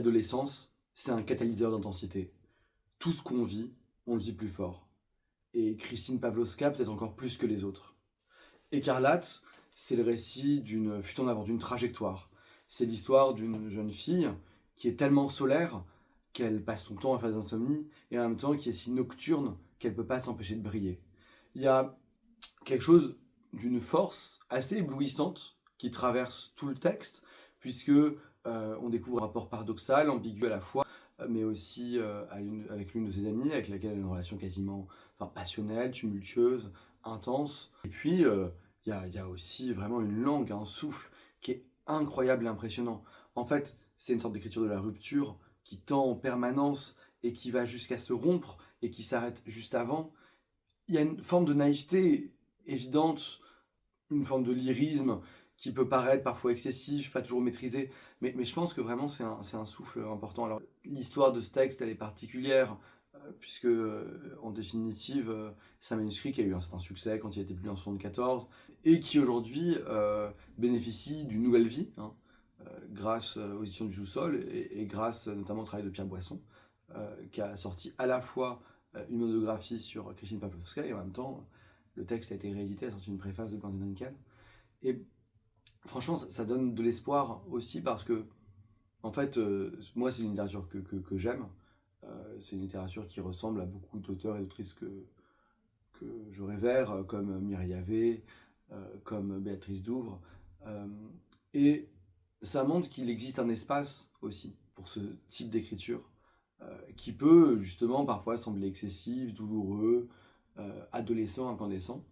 l'adolescence, c'est un catalyseur d'intensité. Tout ce qu'on vit, on le vit plus fort. Et Christine Pawłowska, peut-être encore plus que les autres. Écarlate, c'est le récit d'une fuite en avant, d'une trajectoire. C'est l'histoire d'une jeune fille qui est tellement solaire qu'elle passe son temps à faire des insomnies et en même temps qui est si nocturne qu'elle ne peut pas s'empêcher de briller. Il y a quelque chose d'une force assez éblouissante qui traverse tout le texte, puisque on découvre un rapport paradoxal, ambigu à la fois, mais aussi avec l'une de ses amies, avec laquelle elle a une relation quasiment passionnelle, tumultueuse, intense. Et puis, il y a aussi vraiment une langue, un souffle qui est incroyable et impressionnant. En fait, c'est une sorte d'écriture de la rupture qui tend en permanence et qui va jusqu'à se rompre et qui s'arrête juste avant. Il y a une forme de naïveté évidente, une forme de lyrisme qui peut paraître parfois excessif, pas toujours maîtrisé, mais je pense que vraiment c'est un souffle important. Alors l'histoire de ce texte, elle est particulière, puisque en définitive, c'est un manuscrit qui a eu un certain succès quand il a été publié en 1974, et qui aujourd'hui bénéficie d'une nouvelle vie, hein, grâce aux éditions du Jousol, et grâce notamment au travail de Pierre Boisson, qui a sorti à la fois une monographie sur Christine Pawłowska, et en même temps, le texte a été réédité, a sorti une préface de Gordon Duncan. Et franchement, ça donne de l'espoir aussi parce que, en fait, moi, c'est une littérature que j'aime. C'est une littérature qui ressemble à beaucoup d'auteurs et d'autrices que je révère, comme Mireille Yavé, comme Béatrice Douvre. Et ça montre qu'il existe un espace aussi pour ce type d'écriture qui peut justement parfois sembler excessif, douloureux, adolescent, incandescent.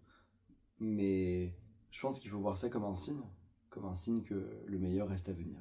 Mais je pense qu'il faut voir ça comme un signe que le meilleur reste à venir.